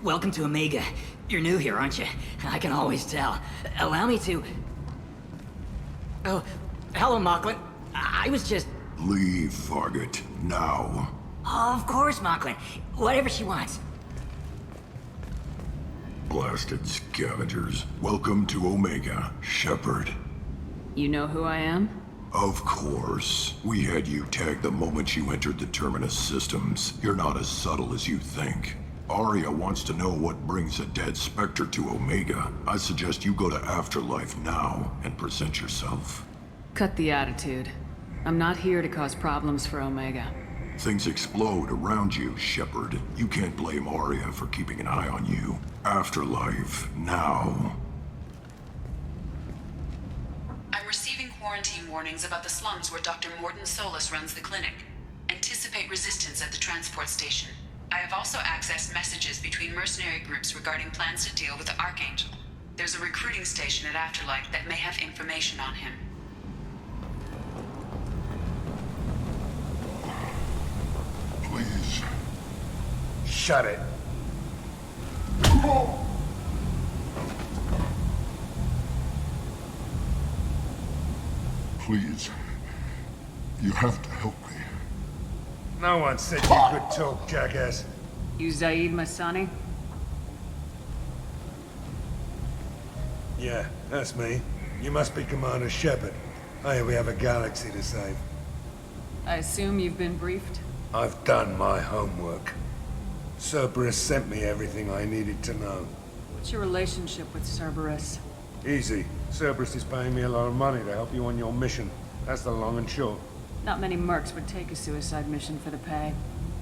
welcome to Omega. You're new here, aren't you? I can always tell. Allow me to... Oh, hello, Mocklin. I was just... Leave, Fargate, now. Of course, Mocklin. Whatever she wants. Blasted scavengers. Welcome to Omega, Shepard. You know who I am? Of course. We had you tagged the moment you entered the Terminus systems. You're not as subtle as you think. Arya wants to know what brings a dead Spectre to Omega. I suggest you go to Afterlife now and present yourself. Cut the attitude. I'm not here to cause problems for Omega. Things explode around you, Shepard. You can't blame Arya for keeping an eye on you. Afterlife, now. I'm receiving quarantine warnings about the slums where Dr. Mordin Solus runs the clinic. Anticipate resistance at the transport station. I have also accessed messages between mercenary groups regarding plans to deal with the Archangel. There's a recruiting station at Afterlife that may have information on him. Please. Shut it. Please. You have to help me. No one said you could talk, jackass. You Zaid Masani? Yeah, that's me. You must be Commander Shepard. Hey, we have a galaxy to save. I assume you've been briefed? I've done my homework. Cerberus sent me everything I needed to know. What's your relationship with Cerberus? Easy. Cerberus is paying me a lot of money to help you on your mission. That's the long and short. Not many mercs would take a suicide mission for the pay.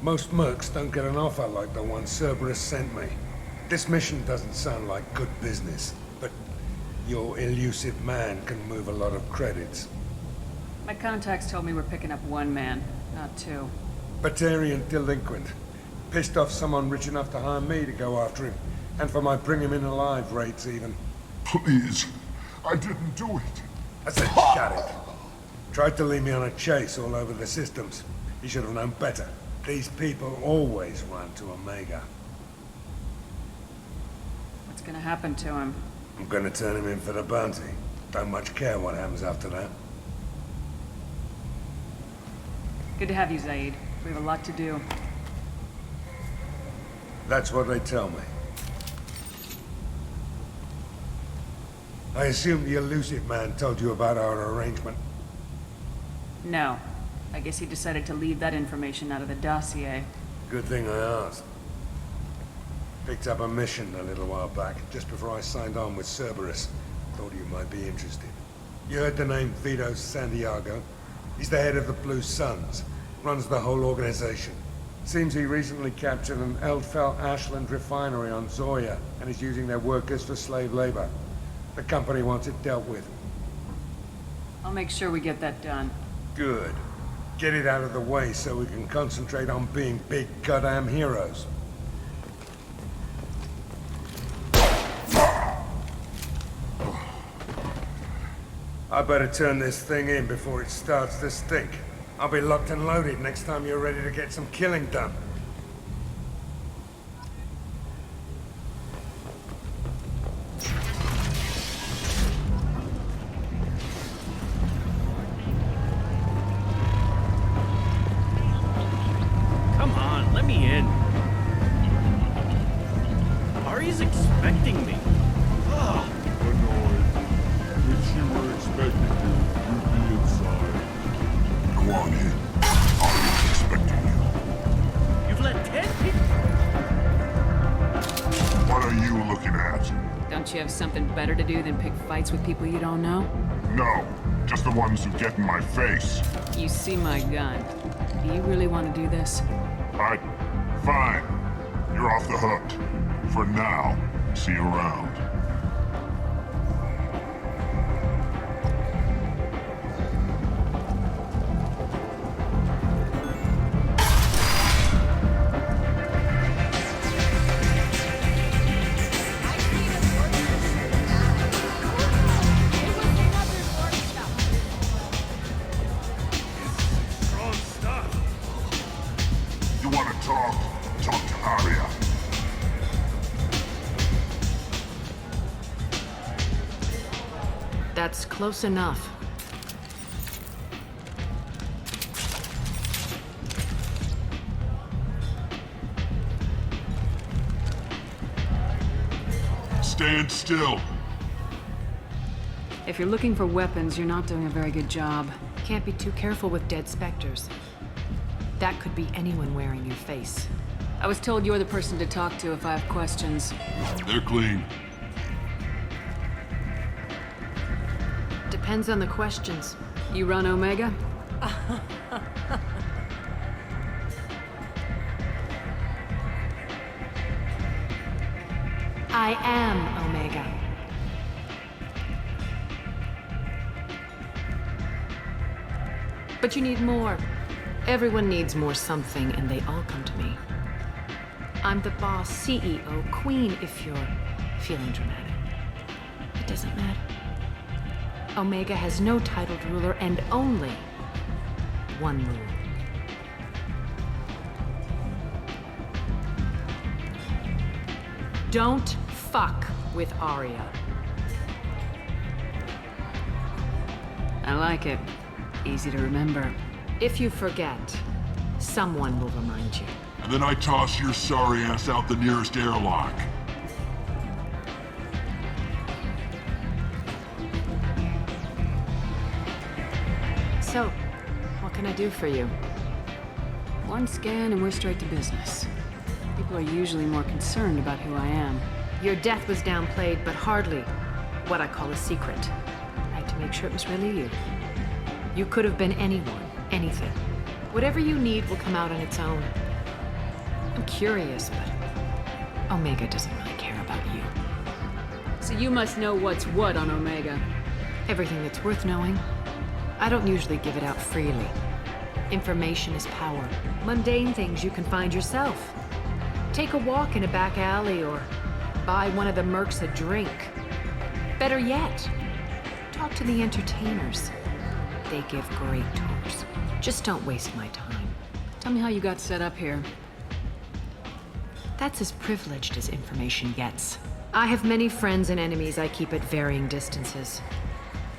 Most mercs don't get an offer like the one Cerberus sent me. This mission doesn't sound like good business, but your elusive man can move a lot of credits. My contacts told me we're picking up one man, not two. Batarian delinquent. Pissed off someone rich enough to hire me to go after him. And for my bring him in alive rates even. Please. I didn't do it. I said shut it. Tried to lead me on a chase all over the systems. He should have known better. These people always run to Omega. What's gonna happen to him? I'm gonna turn him in for the bounty. Don't much care what happens after that. Good to have you, Zaid. We have a lot to do. That's what they tell me. I assume the elusive man told you about our arrangement. No. I guess he decided to leave that information out of the dossier. Good thing I asked. Picked up a mission a little while back, just before I signed on with Cerberus. Thought you might be interested. You heard the name Vito Santiago? He's the head of the Blue Suns. Runs the whole organization. Seems he recently captured an Eldfell Ashland refinery on Zoya and is using their workers for slave labor. The company wants it dealt with. I'll make sure we get that done. Good. Get it out of the way so we can concentrate on being big goddamn heroes. I better turn this thing in before it starts to stink. I'll be locked and loaded next time you're ready to get some killing done. Come on, let me in. Ari's expecting me. Ugh. Annoyed. If she were expecting you, you'd be inside. Go on in. Arya's expecting you. You've let 10 people... What are you looking at? Don't you have something better to do than pick fights with people you don't know? No, just the ones who get in my face. You see my gun. Do you really want to do this? Fine. You're off the hook. For now. See you around. Wrong stuff. You want to talk? Talk to Arya. That's close enough. Stand still. If you're looking for weapons, you're not doing a very good job. Can't be too careful with dead specters. That could be anyone wearing your face. I was told you're the person to talk to if I have questions. They're clean. Depends on the questions. You run Omega? I am Omega. But you need more. Everyone needs more something, and they all come to me. I'm the boss, CEO, queen, if you're feeling dramatic. It doesn't matter. Omega has no titled ruler and only one rule. Don't fuck with Arya. I like it. Easy to remember. If you forget, someone will remind you. And then I toss your sorry ass out the nearest airlock. So, what can I do for you? One scan and we're straight to business. People are usually more concerned about who I am. Your death was downplayed, but hardly what I call a secret. I had to make sure it was really you. You could have been anyone, anything. Whatever you need will come out on its own. I'm curious, but Omega doesn't really care about you. So you must know what's what on Omega. Everything that's worth knowing. I don't usually give it out freely. Information is power. Mundane things you can find yourself. Take a walk in a back alley or buy one of the mercs a drink. Better yet, talk to the entertainers. They give great tours. Just don't waste my time. Tell me how you got set up here. That's as privileged as information gets. I have many friends and enemies I keep at varying distances.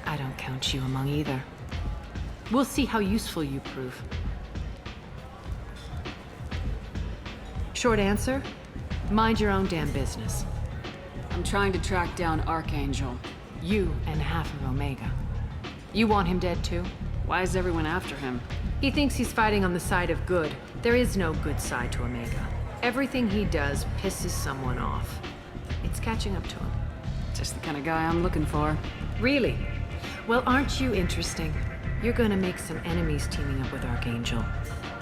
I don't count you among either. We'll see how useful you prove. Short answer? Mind your own damn business. I'm trying to track down Archangel. You and half of Omega. You want him dead too? Why is everyone after him? He thinks he's fighting on the side of good. There is no good side to Omega. Everything he does pisses someone off. It's catching up to him. Just the kind of guy I'm looking for. Really? Well, aren't you interesting? You're gonna make some enemies teaming up with Archangel.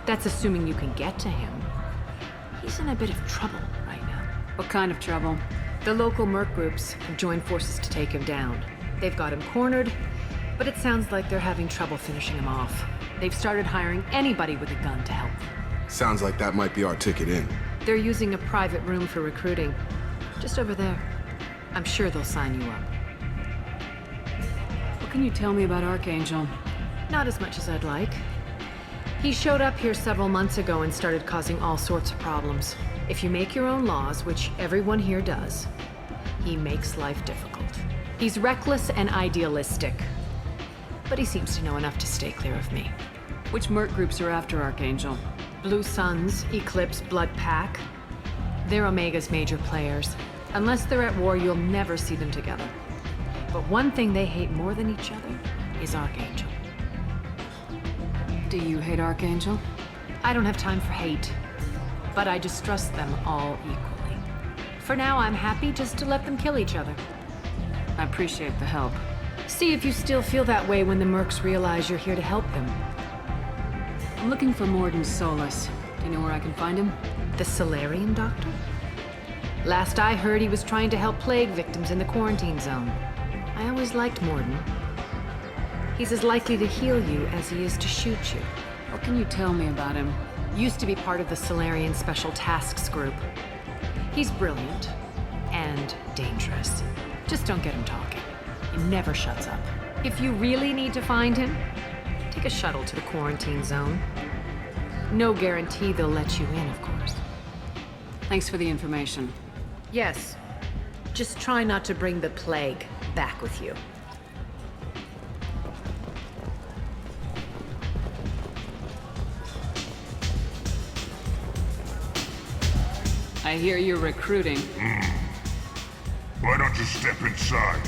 That's assuming you can get to him. He's in a bit of trouble right now. What kind of trouble? The local merc groups have joined forces to take him down. They've got him cornered, but it sounds like they're having trouble finishing him off. They've started hiring anybody with a gun to help them. Sounds like that might be our ticket in. They're using a private room for recruiting. Just over there. I'm sure they'll sign you up. What can you tell me about Archangel? Not as much as I'd like. He showed up here several months ago and started causing all sorts of problems. If you make your own laws, which everyone here does, he makes life difficult. He's reckless and idealistic. But he seems to know enough to stay clear of me. Which merc groups are after Archangel? Blue Suns, Eclipse, Blood Pack. They're Omega's major players. Unless they're at war, you'll never see them together. But one thing they hate more than each other is Archangel. Do you hate Archangel? I don't have time for hate, but I distrust them all equally. For now, I'm happy just to let them kill each other. I appreciate the help. See if you still feel that way when the mercs realize you're here to help them. I'm looking for Morden Solus. Do you know where I can find him? The Solarian doctor? Last I heard, he was trying to help plague victims in the quarantine zone. I always liked Morden. He's as likely to heal you as he is to shoot you. What can you tell me about him? Used to be part of the Solarian Special Tasks Group. He's brilliant and dangerous. Just don't get him talking. He never shuts up. If you really need to find him, take a shuttle to the quarantine zone. No guarantee they'll let you in, of course. Thanks for the information. Yes. Just try not to bring the plague back with you. I hear you're recruiting. Why don't you step inside?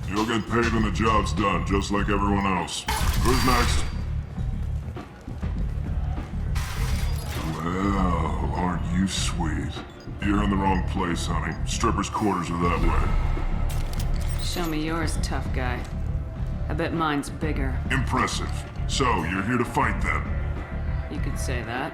You'll get paid when the job's done, just like everyone else. Who's next? Well, aren't you sweet? You're in the wrong place, honey. Strippers' quarters are that way. Show me yours, tough guy. I bet mine's bigger. Impressive. So, you're here to fight then? You could say that.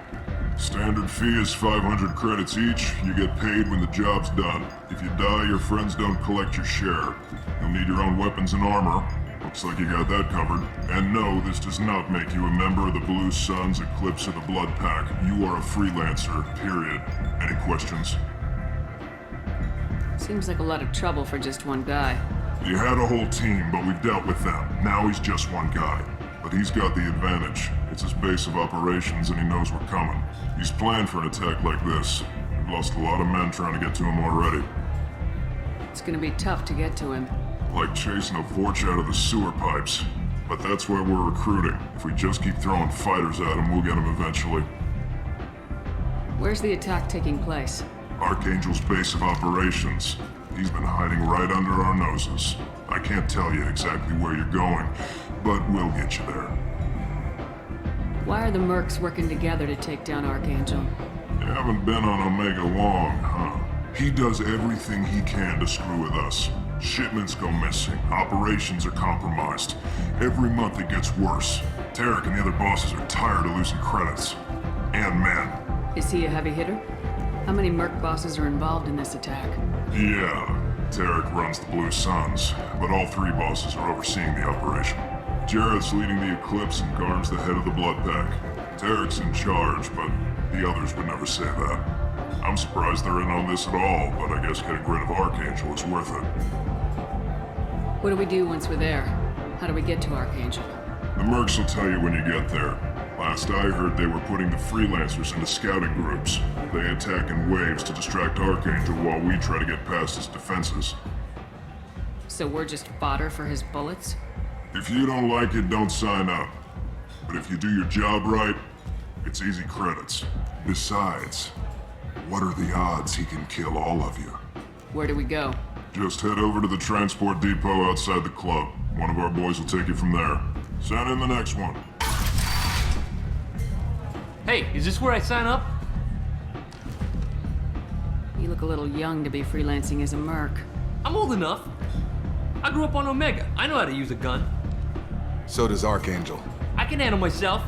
Standard fee is 500 credits each. You get paid when the job's done. If you die, your friends don't collect your share. You'll need your own weapons and armor. Looks like you got that covered. And no, this does not make you a member of the Blue Suns, Eclipse, or the Blood Pack. You are a freelancer, period. Any questions? Seems like a lot of trouble for just one guy. You had a whole team, but we've dealt with them. Now he's just one guy. But he's got the advantage. It's his base of operations and he knows we're coming. He's planned for an attack like this. We've lost a lot of men trying to get to him already. It's gonna be tough to get to him. Like chasing a Vorch out of the sewer pipes. But that's why we're recruiting. If we just keep throwing fighters at him, we'll get him eventually. Where's the attack taking place? Archangel's base of operations. He's been hiding right under our noses. I can't tell you exactly where you're going, but we'll get you there. Why are the mercs working together to take down Archangel? You haven't been on Omega long, huh? He does everything he can to screw with us. Shipments go missing. Operations are compromised. Every month it gets worse. Tarek and the other bosses are tired of losing credits. And men. Is he a heavy hitter? How many merc bosses are involved in this attack? Yeah, Tarek runs the Blue Suns, but all three bosses are overseeing the operation. Jarrett's leading the Eclipse and Garm's the head of the Blood Pack. Tarek's in charge, but the others would never say that. I'm surprised they're in on this at all, but I guess getting rid of Archangel is worth it. What do we do once we're there? How do we get to Archangel? The mercs will tell you when you get there. Last I heard, they were putting the freelancers into scouting groups. They attack in waves to distract Archangel while we try to get past his defenses. So we're just fodder for his bullets? If you don't like it, don't sign up. But if you do your job right, it's easy credits. Besides, what are the odds he can kill all of you? Where do we go? Just head over to the transport depot outside the club. One of our boys will take you from there. Send in the next one. Hey, is this where I sign up? You look a little young to be freelancing as a merc. I'm old enough. I grew up on Omega. I know how to use a gun. So does Archangel. I can handle myself.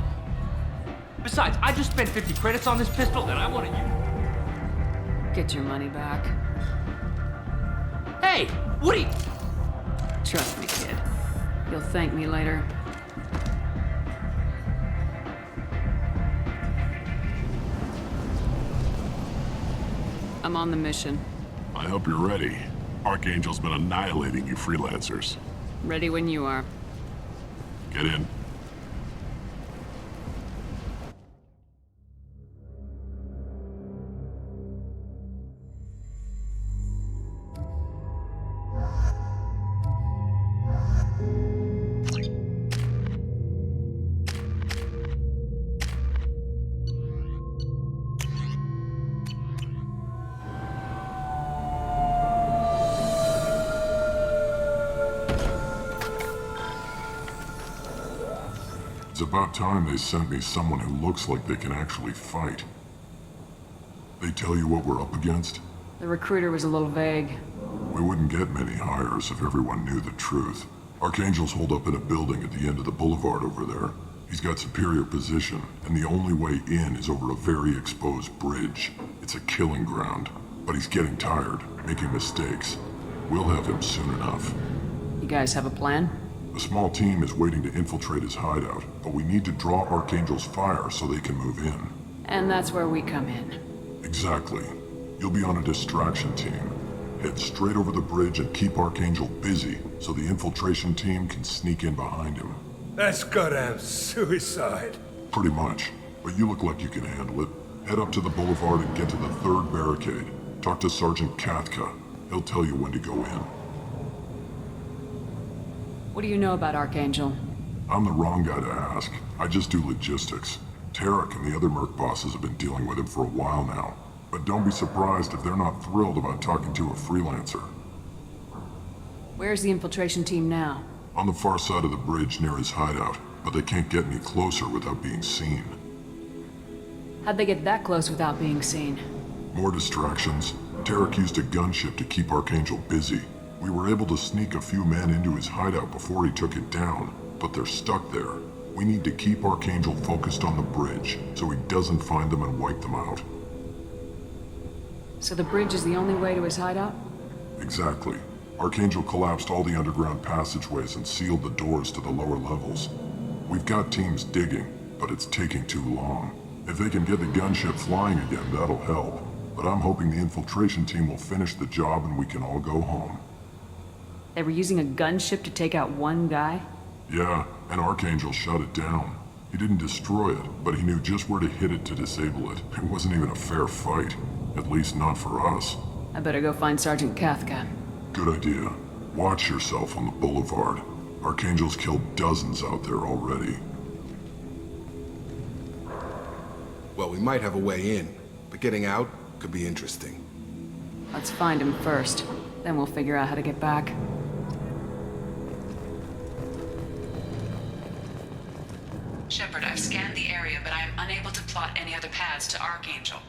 Besides, I just spent 50 credits on this pistol and I want to use. Get your money back. Hey, what are you... Trust me, kid. You'll thank me later. I'm on the mission. I hope you're ready. Archangel's been annihilating you freelancers. Ready when you are. Get in. It's about time they sent me someone who looks like they can actually fight. They tell you what we're up against? The recruiter was a little vague. We wouldn't get many hires if everyone knew the truth. Archangel's holed up in a building at the end of the boulevard over there. He's got superior position, and the only way in is over a very exposed bridge. It's a killing ground, but he's getting tired, making mistakes. We'll have him soon enough. You guys have a plan? A small team is waiting to infiltrate his hideout, but we need to draw Archangel's fire so they can move in. And that's where we come in. Exactly. You'll be on a distraction team. Head straight over the bridge and keep Archangel busy so the infiltration team can sneak in behind him. That's goddamn suicide. Pretty much. But you look like you can handle it. Head up to the boulevard and get to the third barricade. Talk to Sergeant Katka. He'll tell you when to go in. What do you know about Archangel? I'm the wrong guy to ask. I just do logistics. Tarek and the other merc bosses have been dealing with him for a while now. but don't be surprised if they're not thrilled about talking to a freelancer. Where's the infiltration team now? On the far side of the bridge near his hideout, but they can't get any closer without being seen. How'd they get that close without being seen? More distractions. Tarek used a gunship to keep Archangel busy. We were able to sneak a few men into his hideout before he took it down, but they're stuck there. We need to keep Archangel focused on the bridge, so he doesn't find them and wipe them out. So the bridge is the only way to his hideout? Exactly. Archangel collapsed all the underground passageways and sealed the doors to the lower levels. We've got teams digging, but it's taking too long. If they can get the gunship flying again, that'll help. But I'm hoping the infiltration team will finish the job and we can all go home. They were using a gunship to take out one guy? Yeah, and Archangel shut it down. He didn't destroy it, but he knew just where to hit it to disable it. It wasn't even a fair fight. At least not for us. I better go find Sergeant Cathcart. Good idea. Watch yourself on the boulevard. Archangel's killed dozens out there already. Well, we might have a way in, but getting out could be interesting. Let's find him first. Then we'll figure out how to get back. Shepard, I've scanned the area, but I am unable to plot any other paths to Archangel.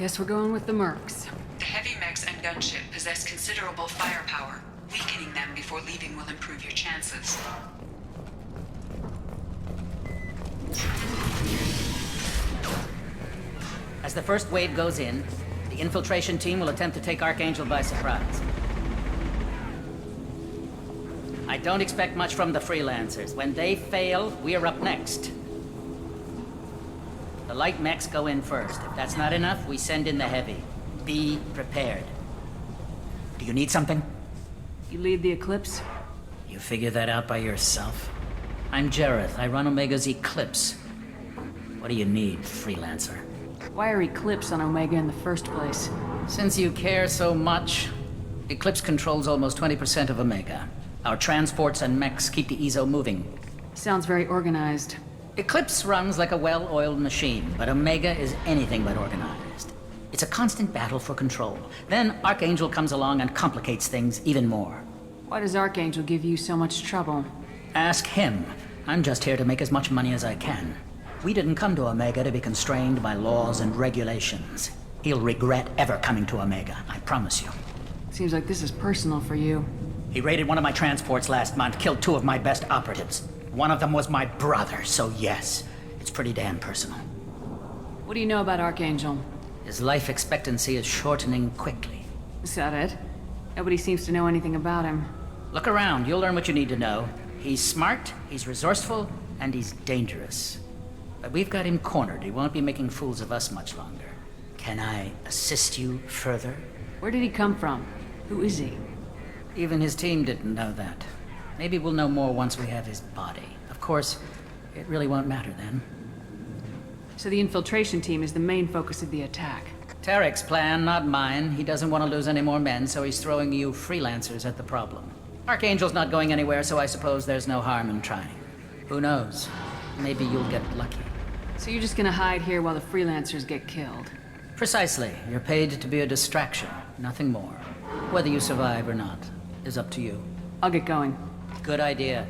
Guess we're going with the mercs. The heavy mechs and gunship possess considerable firepower. Weakening them before leaving will improve your chances. As the first wave goes in, the infiltration team will attempt to take Archangel by surprise. I don't expect much from the freelancers. When they fail, we're up next. The light mechs go in first. If that's not enough, we send in the heavy. Be prepared. Do you need something? You lead the Eclipse? You figure that out by yourself? I'm Jareth. I run Omega's Eclipse. What do you need, freelancer? Why are Eclipse on Omega in the first place? Since you care so much, Eclipse controls almost 20% of Omega. Our transports and mechs keep the EZO moving. Sounds very organized. Eclipse runs like a well-oiled machine, but Omega is anything but organized. It's a constant battle for control. Then Archangel comes along and complicates things even more. Why does Archangel give you so much trouble? Ask him. I'm just here to make as much money as I can. We didn't come to Omega to be constrained by laws and regulations. He'll regret ever coming to Omega, I promise you. Seems like this is personal for you. He raided one of my transports last month, killed 2 of my best operatives. One of them was my brother, so yes, it's pretty damn personal. What do you know about Archangel? His life expectancy is shortening quickly. Is that it? Nobody seems to know anything about him. Look around, you'll learn what you need to know. He's smart, he's resourceful, and he's dangerous. But we've got him cornered. He won't be making fools of us much longer. Can I assist you further? Where did he come from? Who is he? Even his team didn't know that. Maybe we'll know more once we have his body. Of course, it really won't matter then. So the infiltration team is the main focus of the attack. Tarek's plan, not mine. He doesn't want to lose any more men, so he's throwing you freelancers at the problem. Archangel's not going anywhere, so I suppose there's no harm in trying. Who knows? Maybe you'll get lucky. So you're just gonna hide here while the freelancers get killed? Precisely. You're paid to be a distraction, nothing more. Whether you survive or not is up to you. I'll get going. Good idea.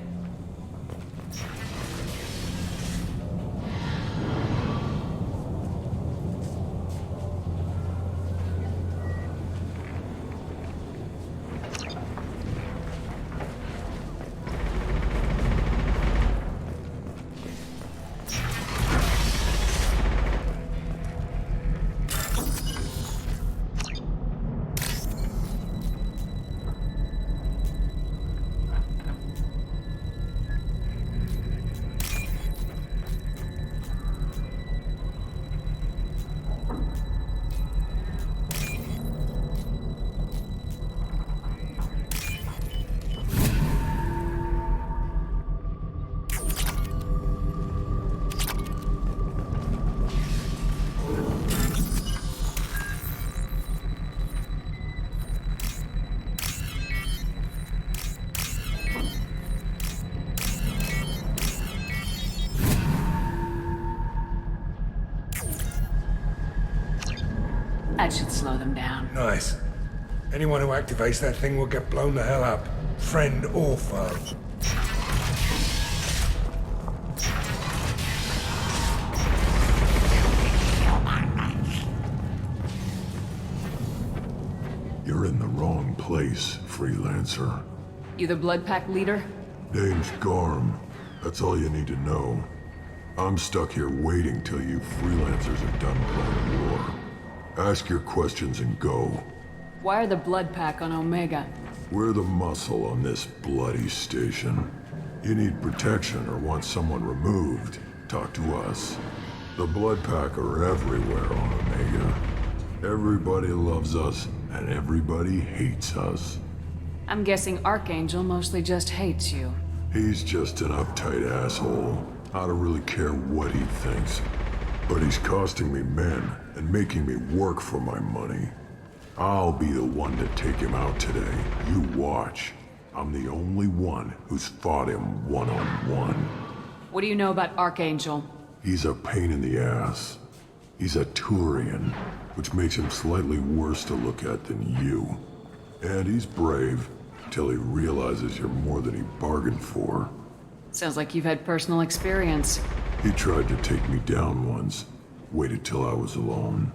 That should slow them down. Nice. Anyone who activates that thing will get blown the hell up. Friend or foe. You're in the wrong place, freelancer. You the Blood Pack leader? Name's Garm. That's all you need to know. I'm stuck here waiting till you freelancers are done playing war. Ask your questions and go. Why are the Blood Pack on Omega? We're the muscle on this bloody station. You need protection or want someone removed, talk to us. The Blood Pack are everywhere on Omega. Everybody loves us, and everybody hates us. I'm guessing Archangel mostly just hates you. He's just an uptight asshole. I don't really care what he thinks. But he's costing me men and making me work for my money. I'll be the one to take him out today. You watch. I'm the only one who's fought him one-on-one. What do you know about Archangel? He's a pain in the ass. He's a Turian, which makes him slightly worse to look at than you. And he's brave, till he realizes you're more than he bargained for. Sounds like you've had personal experience. He tried to take me down once. Waited till I was alone.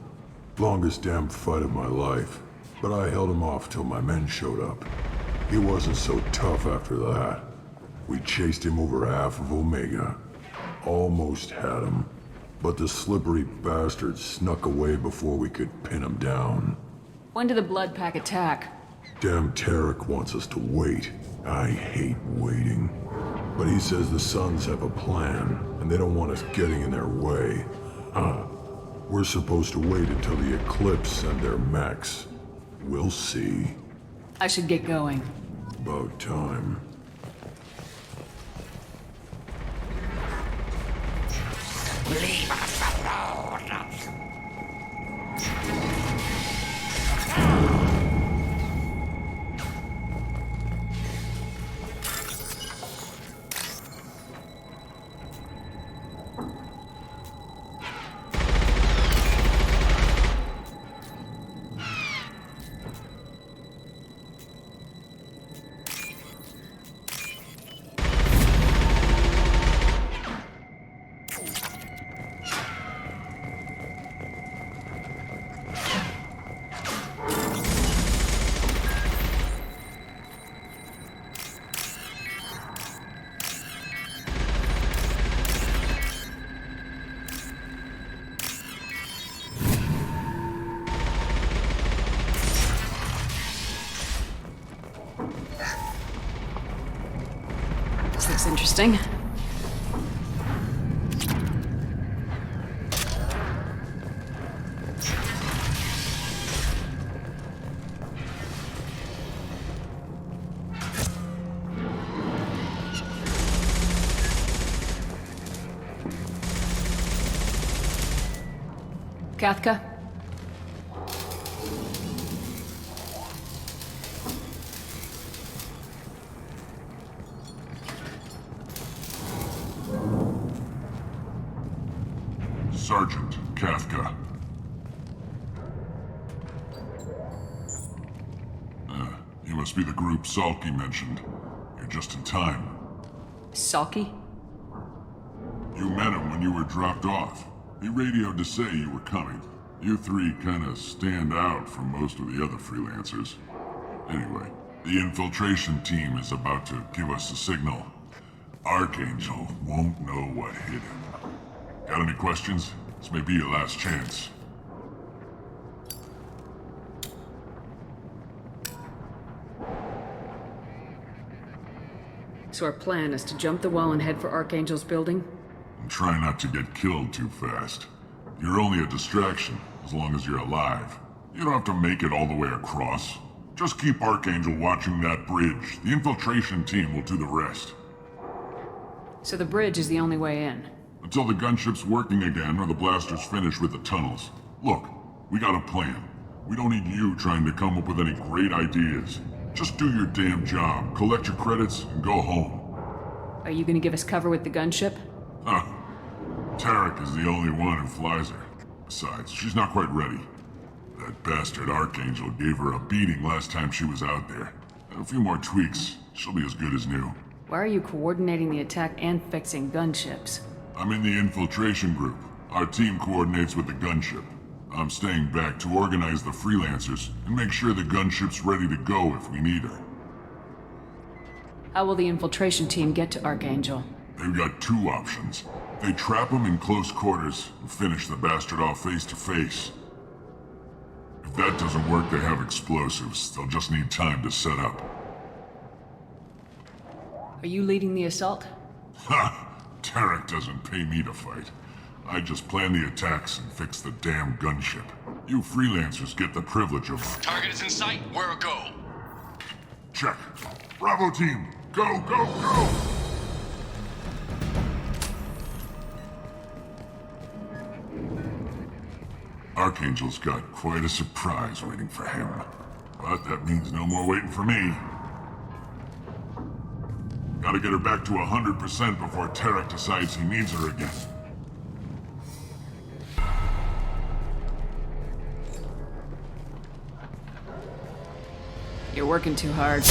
Longest damn fight of my life. But I held him off till my men showed up. He wasn't so tough after that. We chased him over half of Omega. Almost had him. But the slippery bastard snuck away before we could pin him down. When did the Blood Pack attack? Damn Tarek wants us to wait. I hate waiting. But he says the Suns have a plan, and they don't want us getting in their way. We're supposed to wait until the Eclipse and their mechs. We'll see. I should get going. About time. Leave us alone! This looks interesting. Kathka? Sergeant Kafka. You must be the group Salky mentioned. You're just in time. Salky? You met him when you were dropped off. He radioed to say you were coming. You three kinda stand out from most of the other freelancers. Anyway, the infiltration team is about to give us a signal. Archangel won't know what hit him. Got any questions? This may be your last chance. So our plan is to jump the wall and head for Archangel's building? And try not to get killed too fast. You're only a distraction, as long as you're alive. You don't have to make it all the way across. Just keep Archangel watching that bridge. The infiltration team will do the rest. So the bridge is the only way in? Until the gunship's working again or the blasters finish with the tunnels. Look, we got a plan. We don't need you trying to come up with any great ideas. Just do your damn job, collect your credits, and go home. Are you gonna give us cover with the gunship? Tarek is the only one who flies her. Besides, she's not quite ready. That bastard Archangel gave her a beating last time she was out there. A few more tweaks, she'll be as good as new. Why are you coordinating the attack and fixing gunships? I'm in the infiltration group. Our team coordinates with the gunship. I'm staying back to organize the freelancers and make sure the gunship's ready to go if we need her. How will the infiltration team get to Archangel? They've got two options. They trap him in close quarters and finish the bastard off face to face. If that doesn't work, they have explosives. They'll just need time to set up. Are you leading the assault? Ha! Tarek doesn't pay me to fight. I just plan the attacks and fix the damn gunship. You freelancers get the privilege of... Target is in sight. Where a go? Check. Bravo team! Go, go, go! Archangel's got quite a surprise waiting for him. But that means no more waiting for me. Gotta get her back to 100% before Tarek decides he needs her again. You're working too hard.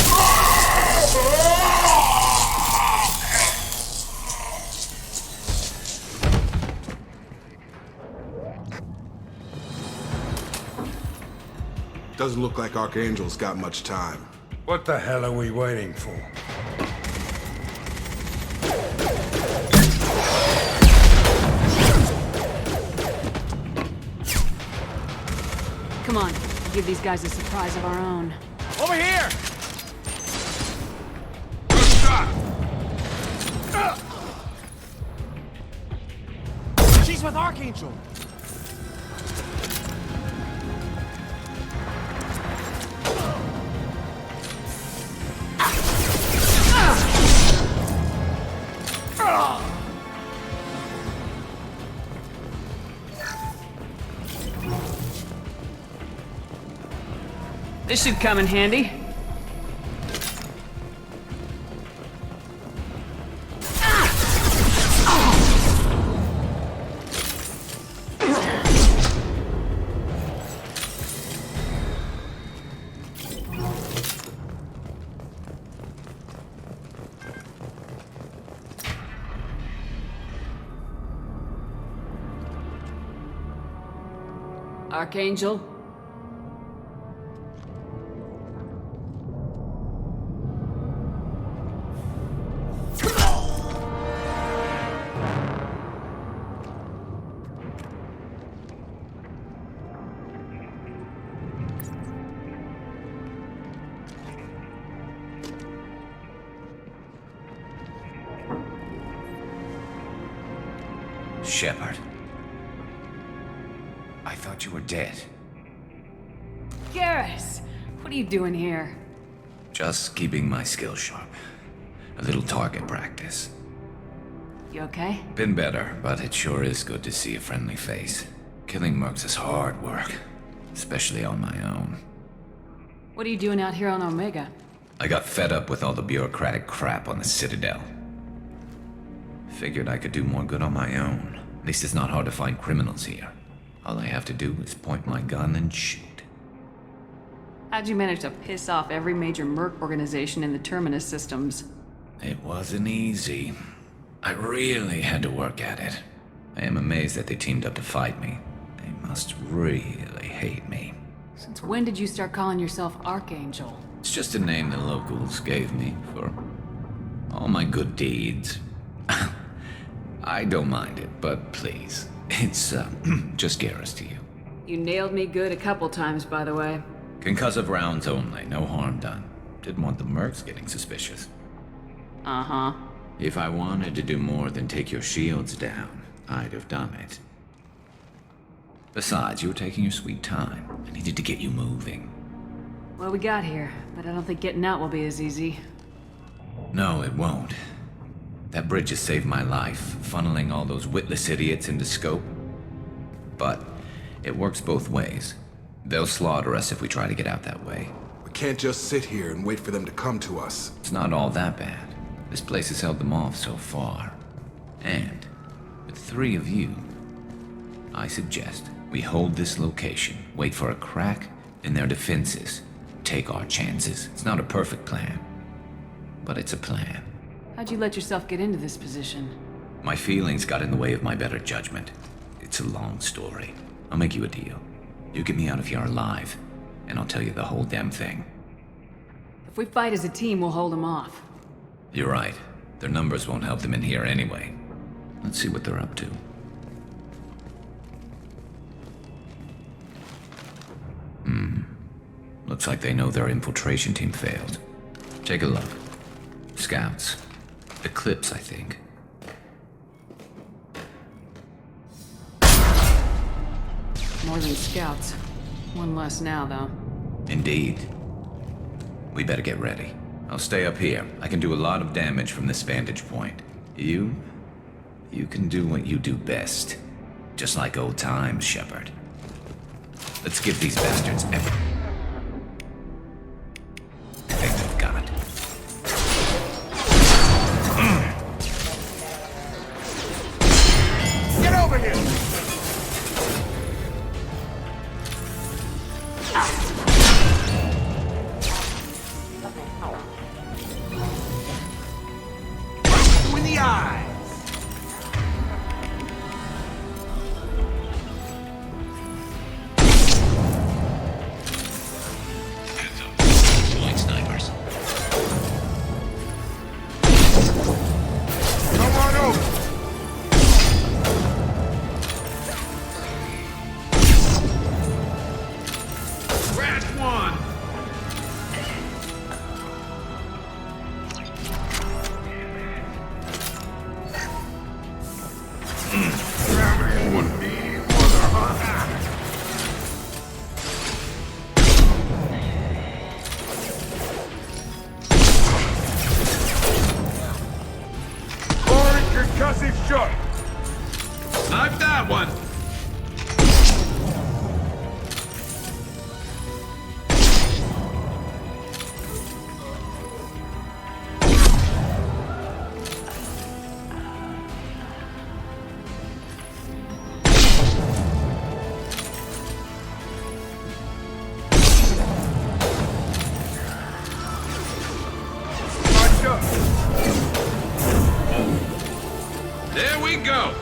Doesn't look like Archangel's got much time. What the hell are we waiting for? Come on, give these guys a surprise of our own. Over here! Good shot! She's with Archangel! This should come in handy. Archangel? Shepard. I thought you were dead. Garrus! What are you doing here? Just keeping my skills sharp. A little target practice. You okay? Been better, but it sure is good to see a friendly face. Killing mercs is hard work, especially on my own. What are you doing out here on Omega? I got fed up with all the bureaucratic crap on the Citadel. Figured I could do more good on my own. At least it's not hard to find criminals here. All I have to do is point my gun and shoot. How'd you manage to piss off every major merc organization in the Terminus systems? It wasn't easy. I really had to work at it. I am amazed that they teamed up to fight me. They must really hate me. Since when did you start calling yourself Archangel? It's just a name the locals gave me for all my good deeds. I don't mind it, but please, it's just Garrus to you. You nailed me good a couple times, by the way. Concussive rounds only, no harm done. Didn't want the mercs getting suspicious. Uh-huh. If I wanted to do more than take your shields down, I'd have done it. Besides, you were taking your sweet time. I needed to get you moving. Well, we got here, but I don't think getting out will be as easy. No, it won't. That bridge has saved my life, funneling all those witless idiots into scope. But it works both ways. They'll slaughter us if we try to get out that way. We can't just sit here and wait for them to come to us. It's not all that bad. This place has held them off so far. And with 3 of you, I suggest We hold this location, wait for a crack in their defenses, take our chances. It's not a perfect plan, but it's a plan. How'd you let yourself get into this position? My feelings got in the way of my better judgment. It's a long story. I'll make you a deal. You get me out of here alive, and I'll tell you the whole damn thing. If we fight as a team, we'll hold them off. You're right. Their numbers won't help them in here anyway. Let's see what they're up to. Looks like they know their infiltration team failed. Take a look. Scouts. Eclipse, I think. More than scouts. One less now, though. Indeed. We better get ready. I'll stay up here. I can do a lot of damage from this vantage point. You can do what you do best. Just like old times, Shepard. Let's give these bastards everything they've got. Get over here! You in the eye! Like snipers. Come on over! Crash one! Concussive shot! Snipe that one! March up! There we go!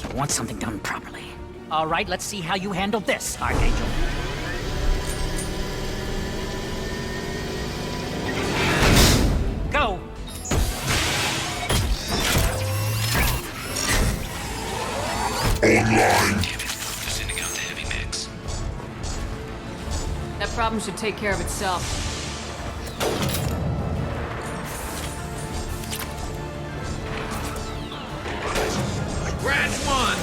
You want something done properly. All right, let's see how you handle this, Archangel. Go! Sending out the heavy mix. That problem should take care of itself. Crash one!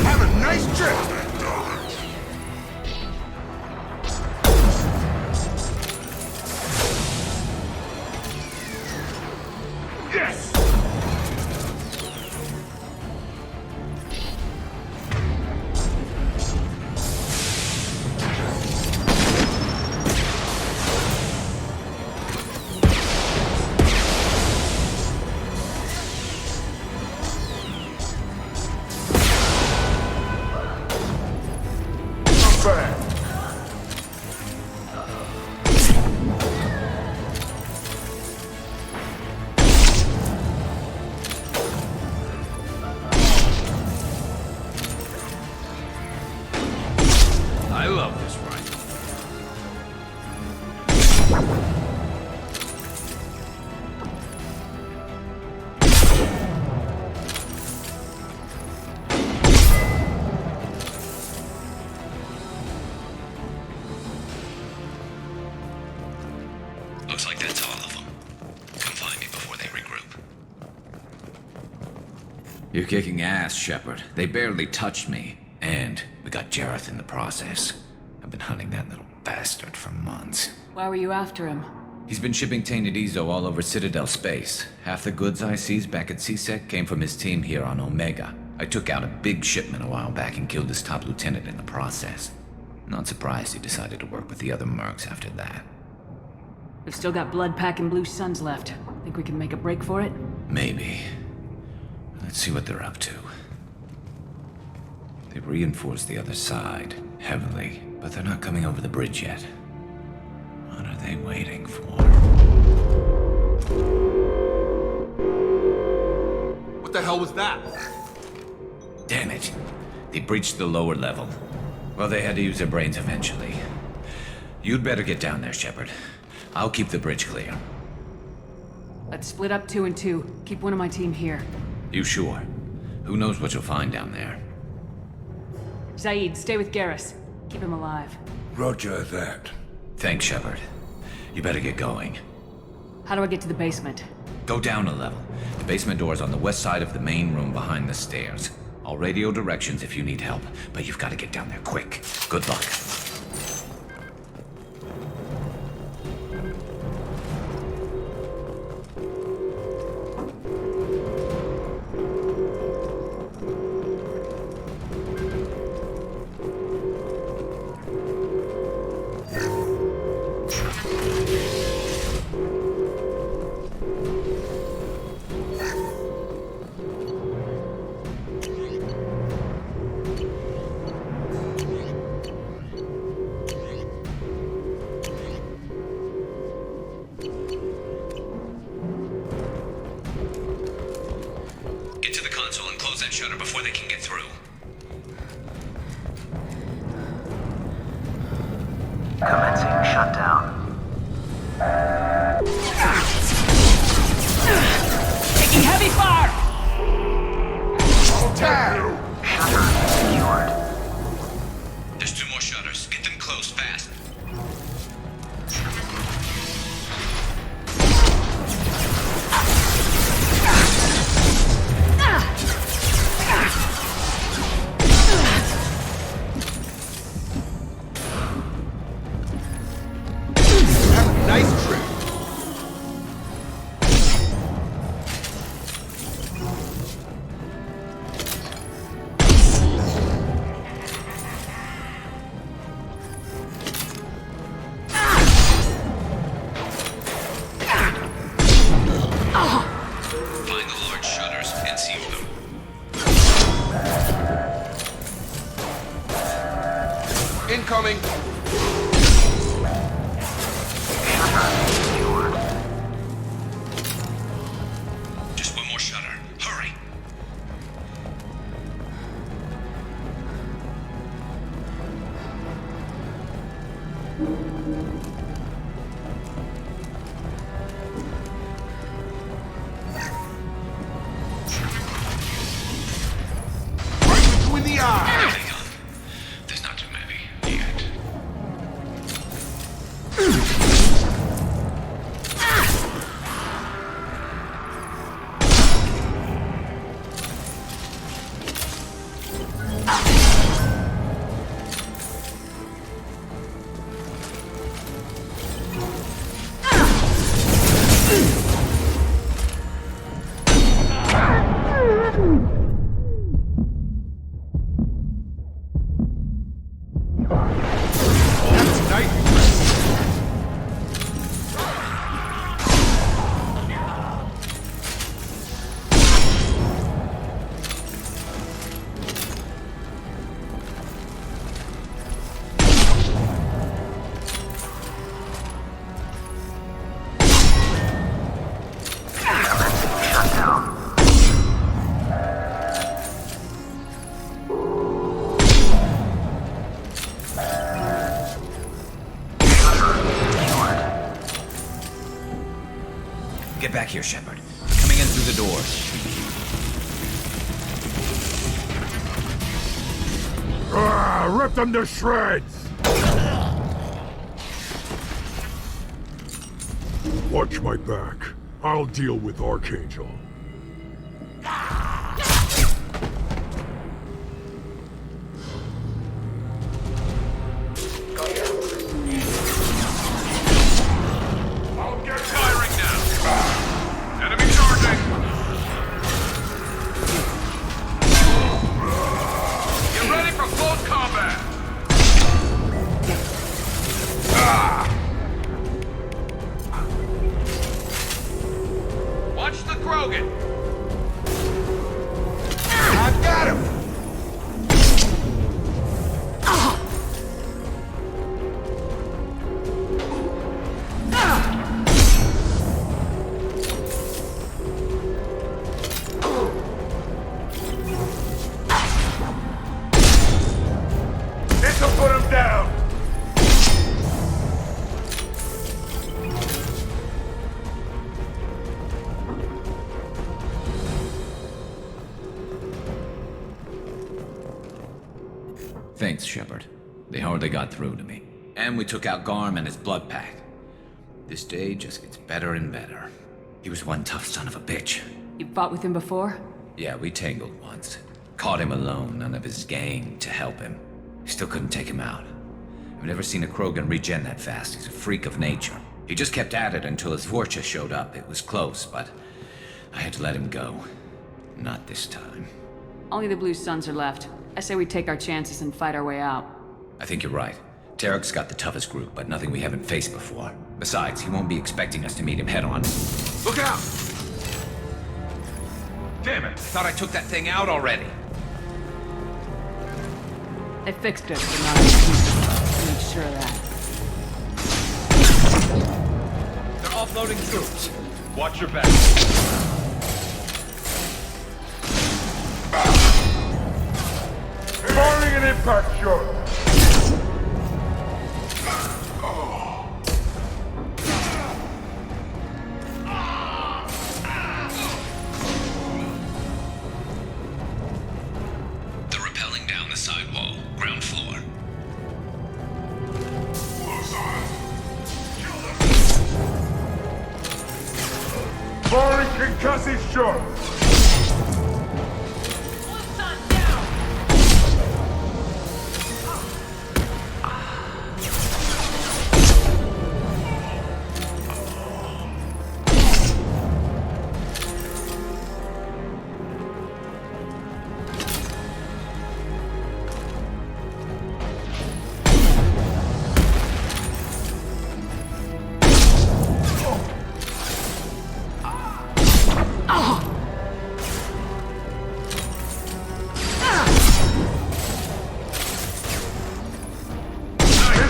Have a nice trip! Yes! Not bad. I love this rifle. Looks like that's all of them. Come find me before they regroup. You're kicking ass, Shepard. They barely touched me. And we got got Jareth in the process. I've been hunting that little bastard for months. Why were you after him? He's been shipping tainted Ezo all over Citadel space. Half the goods I seized back at CSEC came from his team here on Omega. I took out a big shipment a while back and killed his top lieutenant in the process. Not surprised he decided to work with the other mercs after that. We've still got blood pack and blue suns left. Think we can make a break for it? Maybe. Let's see what they're up to. They've reinforced the other side, heavily, but they're not coming over the bridge yet. What are they waiting for? What the hell was that? Damn it. They breached the lower level. Well, they had to use their brains eventually. You'd better get down there, Shepard. I'll keep the bridge clear. Let's split up 2 and 2. Keep one of my team here. You sure? Who knows what you'll find down there? Zaid, stay with Garrus. Keep him alive. Roger that. Thanks, Shepard. You better get going. How do I get to the basement? Go down a level. The basement door is on the west side of the main room behind the stairs. I'll radio directions if you need help, but you've got to get down there quick. Good luck. Shutter before they can get through. Commencing shutdown. Taking heavy fire! Shutter secured. There's 2 more shutters. Get them closed fast. Nice trick. Find the large shutters and seal them. Incoming. Just 1 more shutter. Hurry! Right between the eyes. Hang on. There's not too many yet. That's nice. Get back here, Shepard. Coming in through the door. Rip them to shreds! Watch my back. I'll deal with Archangel. Krogan! I've got him! This'll put him down! Thanks, Shepard. They hardly got through to me. And we took out Garm and his blood pack. This day just gets better and better. He was one tough son of a bitch. You fought with him before? Yeah, we tangled once. Caught him alone, none of his gang to help him. Still couldn't take him out. I've never seen a Krogan regen that fast. He's a freak of nature. He just kept at it until his Vorcha showed up. It was close, but I had to let him go. Not this time. Only the Blue Suns are left. I say we take our chances and fight our way out. I think you're right. Tarek's got the toughest group, but nothing we haven't faced before. Besides, he won't be expecting us to meet him head-on. Look out! Damn it! I thought I took that thing out already. They fixed it, but not enough. Make sure of that. They're offloading troops. Watch your back. Firing an impact shot! They're rappelling down the sidewall, ground floor. Firing concussive shot!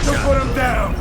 This'll put him down!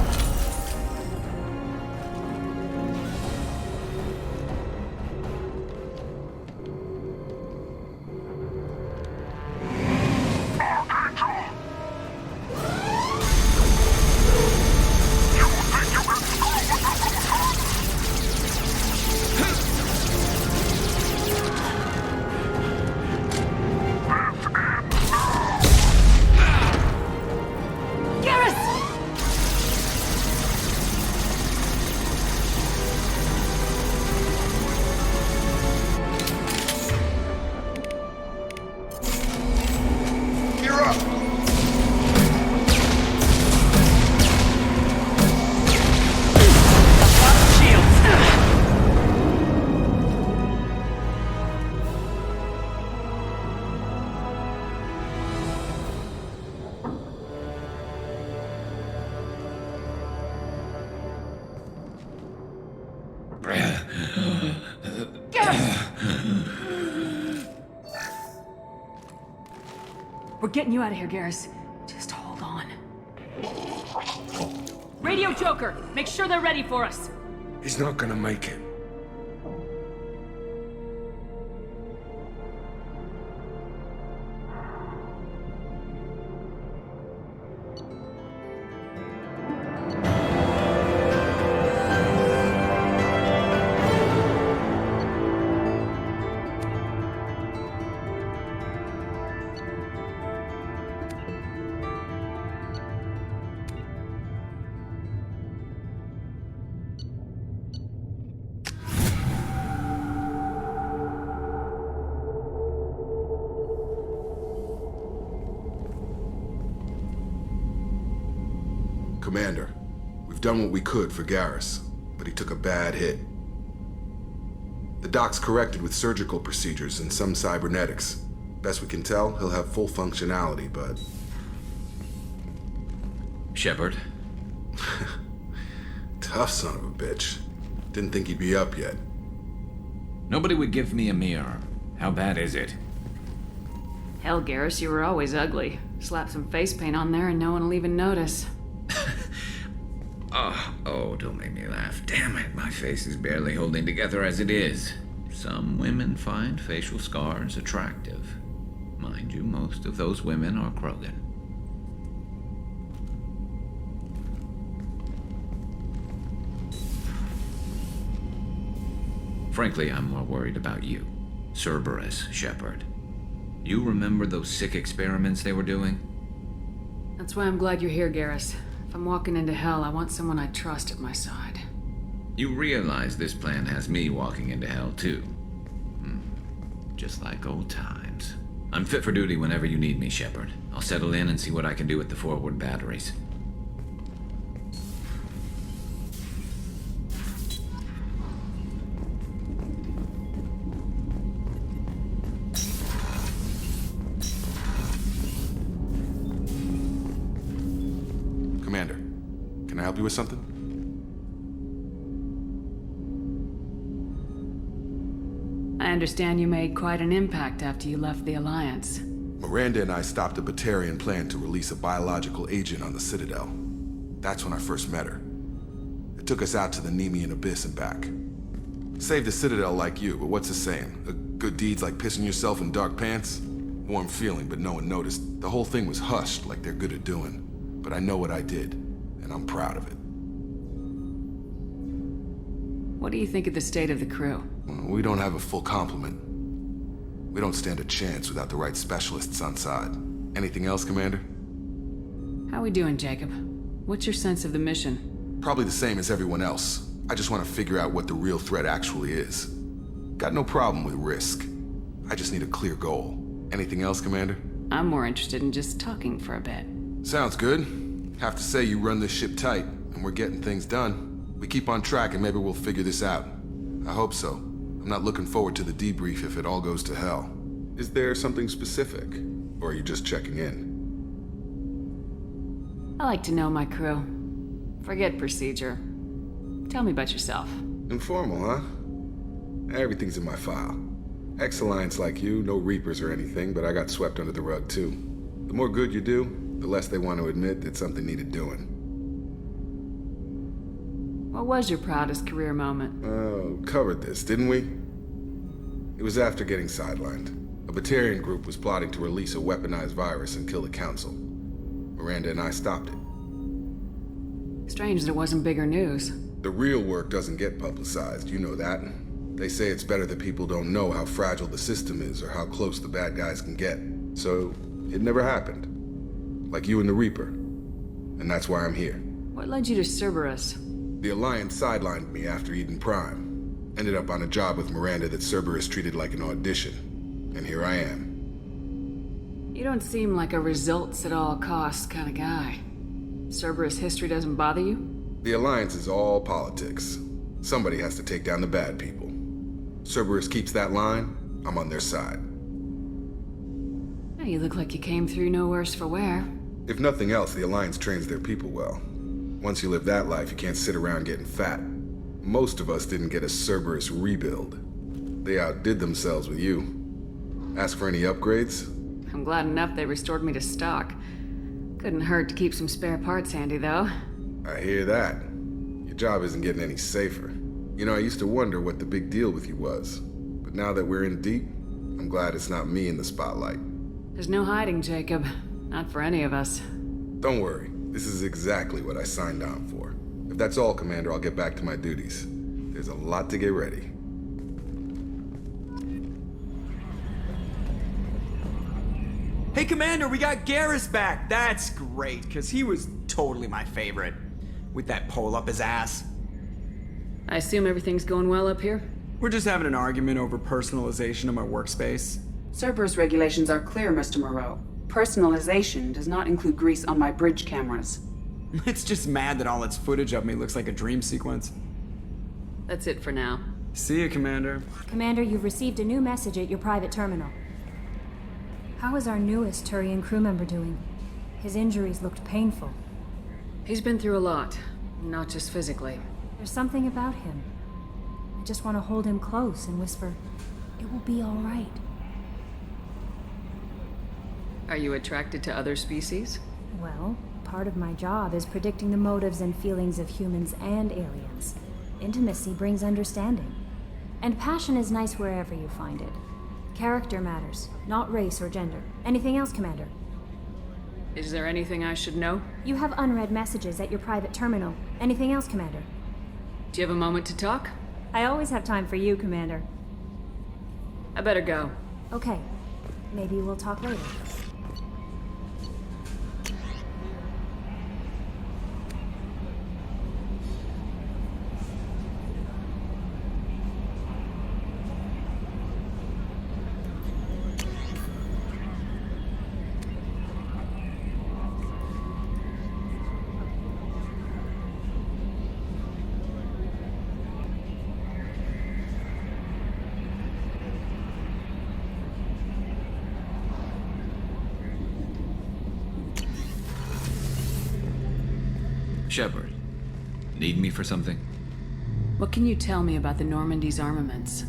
You're up! We're getting you out of here, Garrus. Just hold on. Radio Joker! Make sure they're ready for us! He's not gonna make it. Commander, we've done what we could for Garrus, but he took a bad hit. The doc's corrected with surgical procedures and some cybernetics. Best we can tell, he'll have full functionality, but... Shepard? Tough son of a bitch. Didn't think he'd be up yet. Nobody would give me a mirror. How bad is it? Hell, Garrus, you were always ugly. Slap some face paint on there and no one will even notice. Oh, don't make me laugh. Damn it, my face is barely holding together as it is. Some women find facial scars attractive. Mind you, most of those women are Krogan. Frankly, I'm more worried about you. Cerberus, Shepard. You remember those sick experiments they were doing? That's why I'm glad you're here, Garrus. If I'm walking into hell, I want someone I trust at my side. You realize this plan has me walking into hell, too. Just like old times. I'm fit for duty whenever you need me, Shepard. I'll settle in and see what I can do with the forward batteries. Commander, can I help you with something? I understand you made quite an impact after you left the Alliance. Miranda and I stopped a Batarian plan to release a biological agent on the Citadel. That's when I first met her. It took us out to the Nemean Abyss and back. Saved the Citadel like you, but what's the saying? A good deed's like pissing yourself in dark pants? Warm feeling, but no one noticed. The whole thing was hushed like they're good at doing. But I know what I did, and I'm proud of it. What do you think of the state of the crew? We don't have a full complement. We don't stand a chance without the right specialists on side. Anything else, Commander? How we doing, Jacob? What's your sense of the mission? Probably the same as everyone else. I just want to figure out what the real threat actually is. Got no problem with risk. I just need a clear goal. Anything else, Commander? I'm more interested in just talking for a bit. Sounds good. Have to say you run this ship tight, and we're getting things done. We keep on track and maybe we'll figure this out. I hope so. I'm not looking forward to the debrief if it all goes to hell. Is there something specific? Or are you just checking in? I like to know my crew. Forget procedure. Tell me about yourself. Informal, huh? Everything's in my file. Ex-Alliance like you, no Reapers or anything, but I got swept under the rug too. The more good you do, the less they want to admit that something needed doing. What was your proudest career moment? Oh, covered this, didn't we? It was after getting sidelined. A Batarian group was plotting to release a weaponized virus and kill the Council. Miranda and I stopped it. Strange that it wasn't bigger news. The real work doesn't get publicized, you know that. They say it's better that people don't know how fragile the system is or how close the bad guys can get. So, it never happened. Like you and the Reaper. And that's why I'm here. What led you to Cerberus? The Alliance sidelined me after Eden Prime. Ended up on a job with Miranda that Cerberus treated like an audition. And here I am. You don't seem like a results at all costs kind of guy. Cerberus history doesn't bother you? The Alliance is all politics. Somebody has to take down the bad people. Cerberus keeps that line, I'm on their side. You look like you came through no worse for wear. If nothing else, the Alliance trains their people well. Once you live that life, you can't sit around getting fat. Most of us didn't get a Cerberus rebuild. They outdid themselves with you. Ask for any upgrades? I'm glad enough they restored me to stock. Couldn't hurt to keep some spare parts handy, though. I hear that. Your job isn't getting any safer. You know, I used to wonder what the big deal with you was. But now that we're in deep, I'm glad it's not me in the spotlight. There's no hiding, Jacob. Not for any of us. Don't worry. This is exactly what I signed on for. If that's all, Commander, I'll get back to my duties. There's a lot to get ready. Hey, Commander, we got Garrus back. That's great, because he was totally my favorite. With that pole up his ass. I assume everything's going well up here? We're just having an argument over personalization of my workspace. Cerberus regulations are clear, Mr. Moreau. Personalization does not include grease on my bridge cameras. It's just mad that all its footage of me looks like a dream sequence. That's it for now. See you, Commander. Commander, you've received a new message at your private terminal. How is our newest Turian crew member doing? His injuries looked painful. He's been through a lot, not just physically. There's something about him. I just want to hold him close and whisper, "It will be all right." Are you attracted to other species? Well, part of my job is predicting the motives and feelings of humans and aliens. Intimacy brings understanding. And passion is nice wherever you find it. Character matters, not race or gender. Anything else, Commander? Is there anything I should know? You have unread messages at your private terminal. Anything else, Commander? Do you have a moment to talk? I always have time for you, Commander. I better go. Okay. Maybe we'll talk later. Shepard, need me for something? What can you tell me about the Normandy's armaments?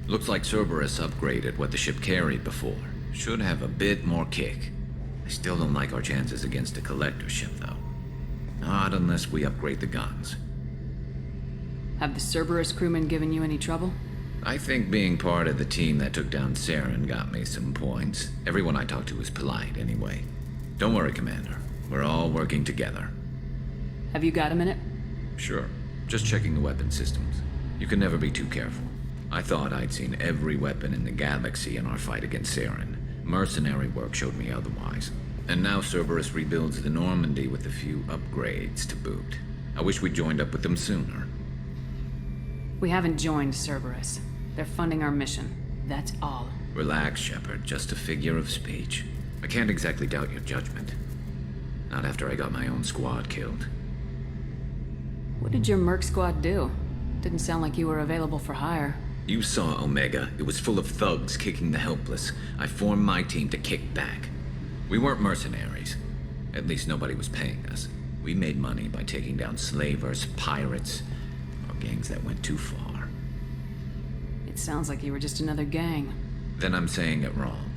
Looks like Cerberus upgraded what the ship carried before. Should have a bit more kick. I still don't like our chances against a collector ship, though. Not unless we upgrade the guns. Have the Cerberus crewmen given you any trouble? I think being part of the team that took down Saren got me some points. Everyone I talked to was polite, anyway. Don't worry, Commander. We're all working together. Have you got a minute? Sure. Just checking the weapon systems. You can never be too careful. I thought I'd seen every weapon in the galaxy in our fight against Saren. Mercenary work showed me otherwise. And now Cerberus rebuilds the Normandy with a few upgrades to boot. I wish we'd joined up with them sooner. We haven't joined Cerberus. They're funding our mission. That's all. Relax, Shepard. Just a figure of speech. I can't exactly doubt your judgment. Not after I got my own squad killed. What did your merc squad do? Didn't sound like you were available for hire. You saw Omega. It was full of thugs kicking the helpless. I formed my team to kick back. We weren't mercenaries. At least nobody was paying us. We made money by taking down slavers, pirates, or gangs that went too far. It sounds like you were just another gang. Then I'm saying it wrong.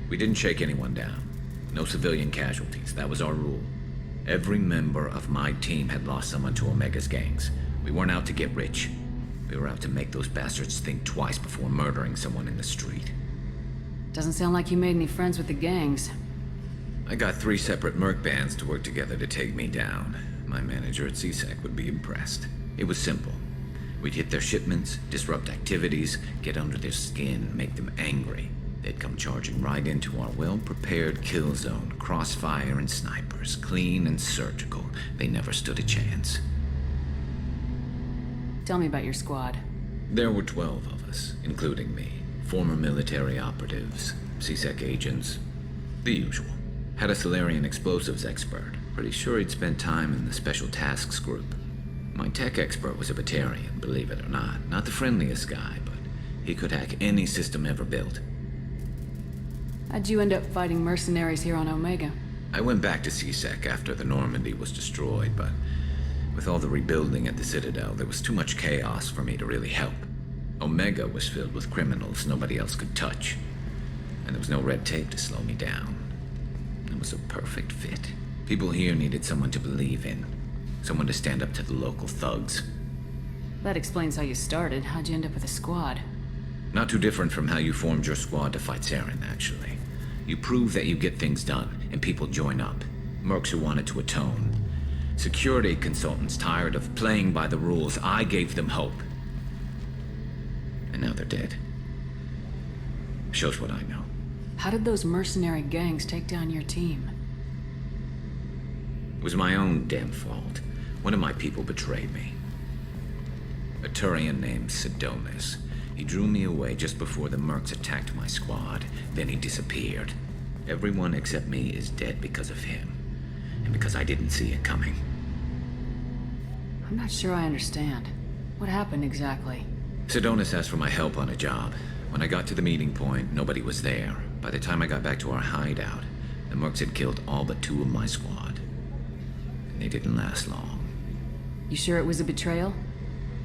We didn't shake anyone down. No civilian casualties. That was our rule. Every member of my team had lost someone to Omega's gangs. We weren't out to get rich. We were out to make those bastards think twice before murdering someone in the street. Doesn't sound like you made any friends with the gangs. I got 3 separate merc bands to work together to take me down. My manager at CSEC would be impressed. It was simple. We'd hit their shipments, disrupt activities, get under their skin, make them angry. They'd come charging right into our well-prepared kill zone, crossfire and snipers, clean and surgical. They never stood a chance. Tell me about your squad. There were 12 of us, including me. Former military operatives, CSEC agents, the usual. Had a Solarian explosives expert. Pretty sure he'd spent time in the Special Tasks Group. My tech expert was a Batarian, believe it or not. Not the friendliest guy, but he could hack any system ever built. How'd you end up fighting mercenaries here on Omega? I went back to CSEC after the Normandy was destroyed, but with all the rebuilding at the Citadel, there was too much chaos for me to really help. Omega was filled with criminals nobody else could touch, and there was no red tape to slow me down. It was a perfect fit. People here needed someone to believe in, someone to stand up to the local thugs. That explains how you started. How'd you end up with a squad? Not too different from how you formed your squad to fight Saren, actually. You prove that you get things done, and people join up. Mercs who wanted to atone. Security consultants tired of playing by the rules. I gave them hope. And now they're dead. Shows what I know. How did those mercenary gangs take down your team? It was my own damn fault. One of my people betrayed me. A Turian named Sidonis. He drew me away just before the mercs attacked my squad. Then he disappeared. Everyone except me is dead because of him. And because I didn't see it coming. I'm not sure I understand. What happened exactly? Sidonis asked for my help on a job. When I got to the meeting point, nobody was there. By the time I got back to our hideout, the mercs had killed all but 2 of my squad. And they didn't last long. You sure it was a betrayal?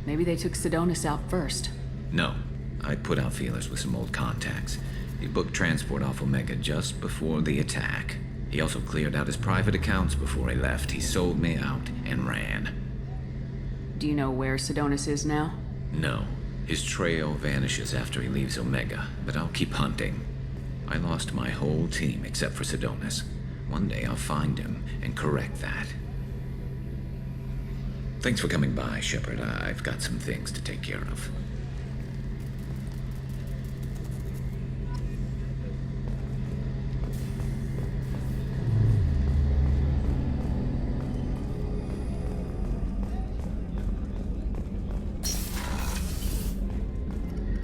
Maybe they took Sidonis out first. No. I put out feelers with some old contacts. He booked transport off Omega just before the attack. He also cleared out his private accounts before he left. He sold me out and ran. Do you know where Sidonis is now? No. His trail vanishes after he leaves Omega, but I'll keep hunting. I lost my whole team except for Sidonis. One day I'll find him and correct that. Thanks for coming by, Shepard. I've got some things to take care of.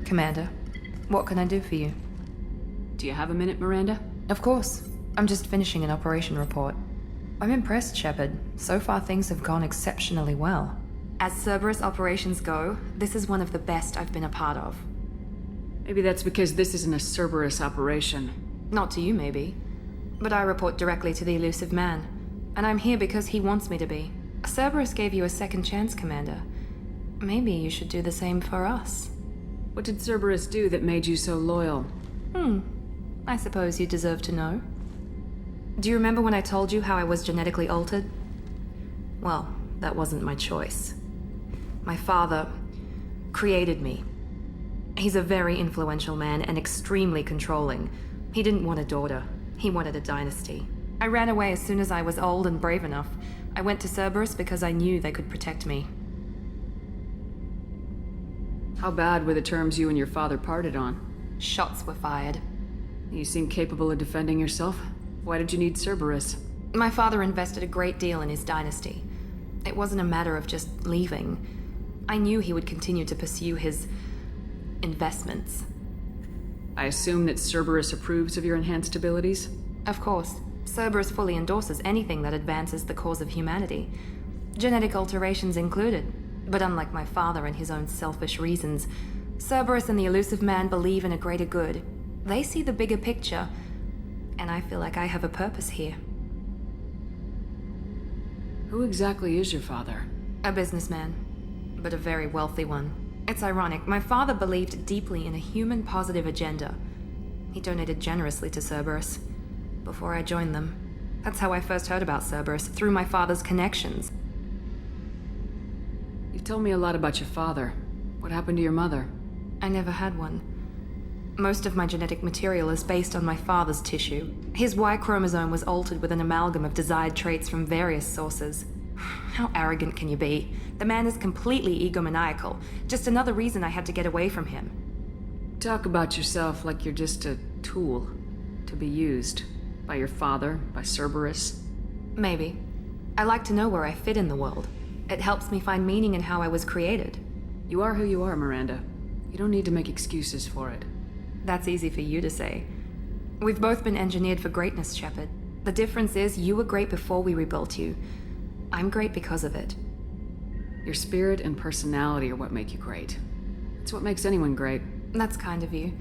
Commander, what can I do for you? Do you have a minute, Miranda? Of course. I'm just finishing an operation report. I'm impressed, Shepard. So far, things have gone exceptionally well. As Cerberus operations go, this is one of the best I've been a part of. Maybe that's because this isn't a Cerberus operation. Not to you, maybe. But I report directly to the elusive man. And I'm here because he wants me to be. Cerberus gave you a second chance, Commander. Maybe you should do the same for us. What did Cerberus do that made you so loyal? I suppose you deserve to know. Do you remember when I told you how I was genetically altered? Well, that wasn't my choice. My father created me. He's a very influential man and extremely controlling. He didn't want a daughter. He wanted a dynasty. I ran away as soon as I was old and brave enough. I went to Cerberus because I knew they could protect me. How bad were the terms you and your father parted on? Shots were fired. You seem capable of defending yourself. Why did you need Cerberus? My father invested a great deal in his dynasty. It wasn't a matter of just leaving. I knew he would continue to pursue his investments. I assume that Cerberus approves of your enhanced abilities? Of course. Cerberus fully endorses anything that advances the cause of humanity. Genetic alterations included. But unlike my father and his own selfish reasons, Cerberus and the elusive man believe in a greater good. They see the bigger picture, and I feel like I have a purpose here. Who exactly is your father? A businessman, but a very wealthy one. It's ironic, my father believed deeply in a human-positive agenda. He donated generously to Cerberus before I joined them. That's how I first heard about Cerberus, through my father's connections. You've told me a lot about your father. What happened to your mother? I never had one. Most of my genetic material is based on my father's tissue. His Y chromosome was altered with an amalgam of desired traits from various sources. How arrogant can you be? The man is completely egomaniacal. Just another reason I had to get away from him. Talk about yourself like you're just a tool to be used. By your father, by Cerberus. Maybe. I like to know where I fit in the world. It helps me find meaning in how I was created. You are who you are, Miranda. You don't need to make excuses for it. That's easy for you to say. We've both been engineered for greatness, Shepard. The difference is you were great before we rebuilt you. I'm great because of it. Your spirit and personality are what make you great. It's what makes anyone great. That's kind of you.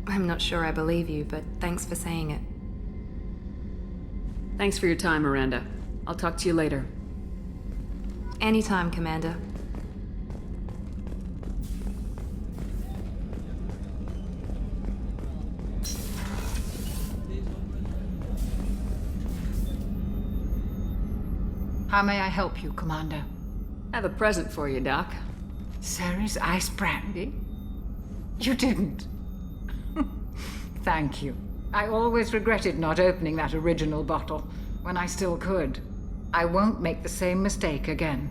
I'm not sure I believe you, but thanks for saying it. Thanks for your time, Miranda. I'll talk to you later. Anytime, Commander. How may I help you, Commander? I have a present for you, Doc. Ceres ice brandy? You didn't. Thank you. I always regretted not opening that original bottle when I still could. I won't make the same mistake again.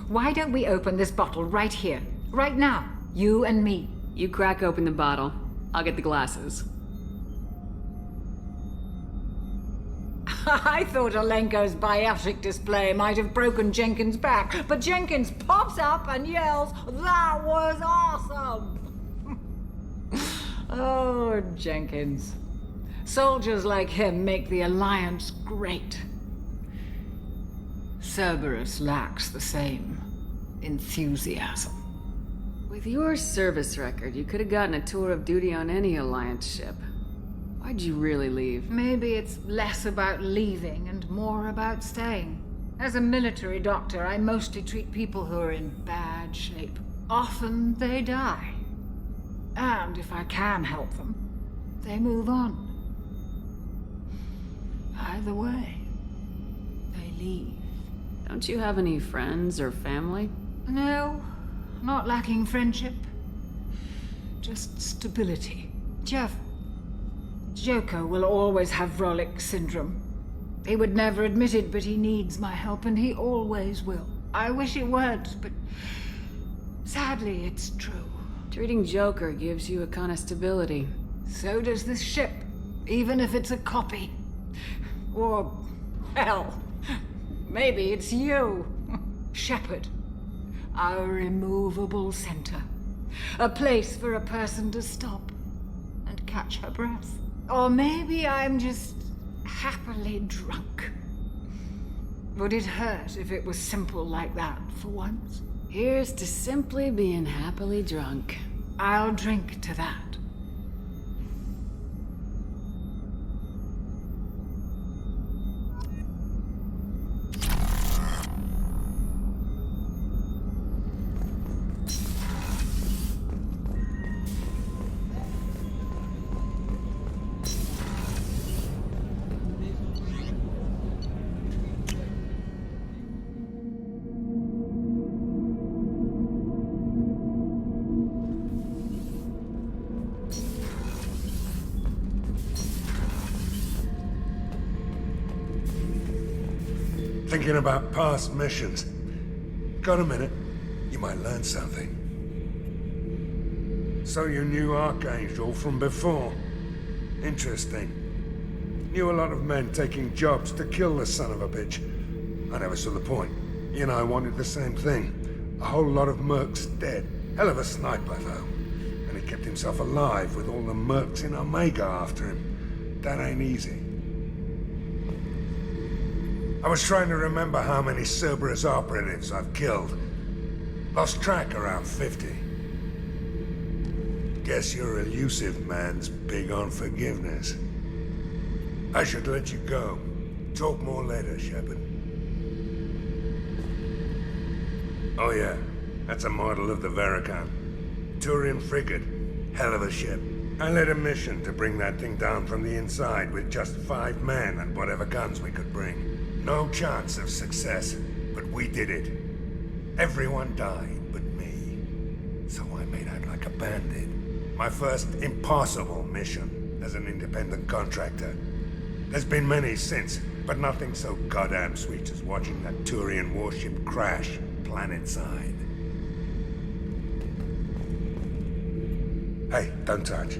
Why don't we open this bottle right here, right now, you and me? You crack open the bottle. I'll get the glasses. I thought Alenko's biotic display might have broken Jenkins' back, but Jenkins pops up and yells, "That was awesome!" Oh, Jenkins. Soldiers like him make the Alliance great. Cerberus lacks the same enthusiasm. With your service record, you could have gotten a tour of duty on any Alliance ship. Why'd you really leave? Maybe it's less about leaving and more about staying. As a military doctor, I mostly treat people who are in bad shape. Often they die. And if I can help them, they move on. Either way, they leave. Don't you have any friends or family? No, not lacking friendship. Just stability. Jeff, Joker will always have Vrolic syndrome. He would never admit it, but he needs my help, and he always will. I wish it weren't, but sadly, it's true. Treating Joker gives you a kind of stability. So does this ship, even if it's a copy. Or, hell, maybe it's you, Shepard. Our immovable center. A place for a person to stop and catch her breath. Or maybe I'm just happily drunk. Would it hurt if it was simple like that for once? Here's to simply being happily drunk. I'll drink to that. Thinking about past missions. Got a minute? You might learn something. So you knew Archangel from before. Interesting. Knew a lot of men taking jobs to kill the son of a bitch. I never saw the point. He and I wanted the same thing. A whole lot of mercs dead. Hell of a sniper, though. And he kept himself alive with all the mercs in Omega after him. That ain't easy. I was trying to remember how many Cerberus operatives I've killed. Lost track around 50. Guess your elusive man's big on forgiveness. I should let you go. Talk more later, Shepard. Oh yeah, that's a model of the Veracon. Turian frigate. Hell of a ship. I led a mission to bring that thing down from the inside with just 5 men and whatever guns we could bring. No chance of success, but we did it. Everyone died but me. So I made out like a bandit. My first impossible mission as an independent contractor. There's been many since, but nothing so goddamn sweet as watching that Turian warship crash planetside. Hey, don't touch.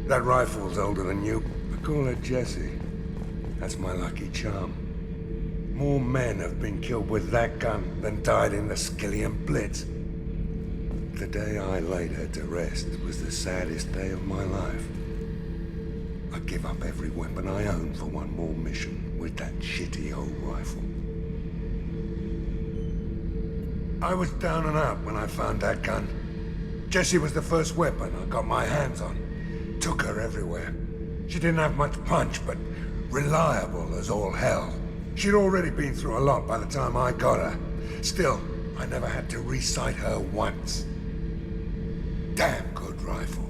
That rifle's older than you. I call her Jessie. That's my lucky charm. More men have been killed with that gun than died in the Skillian Blitz. The day I laid her to rest was the saddest day of my life. I'd give up every weapon I own for one more mission with that shitty old rifle. I was down and out when I found that gun. Jessie was the first weapon I got my hands on. Took her everywhere. She didn't have much punch, but reliable as all hell. She'd already been through a lot by the time I got her. Still, I never had to re-sight her once. Damn good rifle.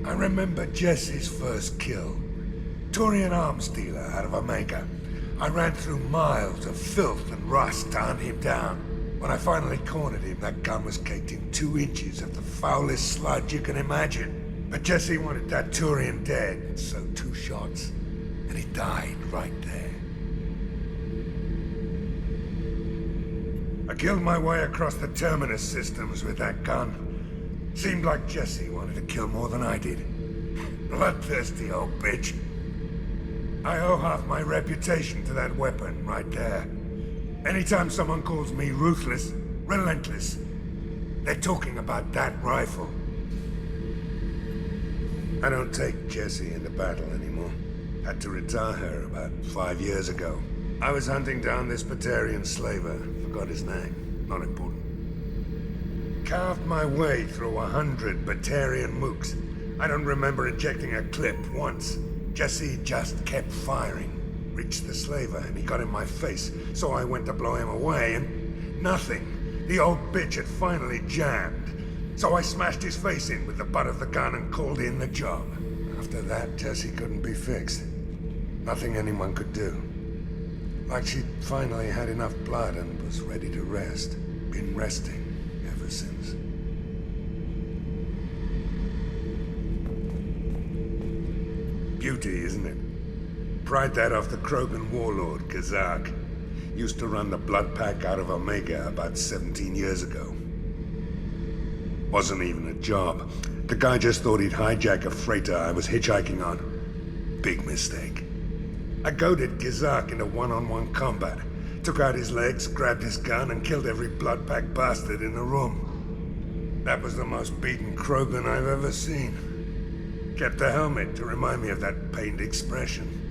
I remember Jessie's first kill. Turian arms dealer out of Omega. I ran through miles of filth and rust to hunt him down. When I finally cornered him, that gun was caked in 2 inches of the foulest sludge you can imagine. But Jessie wanted that Turian dead, so 2 shots, and he died right there. I killed my way across the Terminus systems with that gun. Seemed like Jessie wanted to kill more than I did. Bloodthirsty old bitch. I owe half my reputation to that weapon right there. Anytime someone calls me ruthless, relentless, they're talking about that rifle. I don't take Jessie into battle anymore. Had to retire her about 5 years ago. I was hunting down this Batarian slaver. Forgot his name. Not important. Carved my way through 100 Batarian mooks. I don't remember ejecting a clip once. Jessie just kept firing. Reached the slaver, and he got in my face, so I went to blow him away, and nothing. The old bitch had finally jammed. So I smashed his face in with the butt of the gun and called in the job. After that, Jessie couldn't be fixed. Nothing anyone could do. Like she'd finally had enough blood and was ready to rest. Been resting ever since. Beauty, isn't it? Pried that off the Krogan warlord, Kazak. Used to run the blood pack out of Omega about 17 years ago. Wasn't even a job. The guy just thought he'd hijack a freighter I was hitchhiking on. Big mistake. I goaded Kazak into one-on-one combat. Took out his legs, grabbed his gun, and killed every blood pack bastard in the room. That was the most beaten Krogan I've ever seen. Kept a helmet to remind me of that pained expression.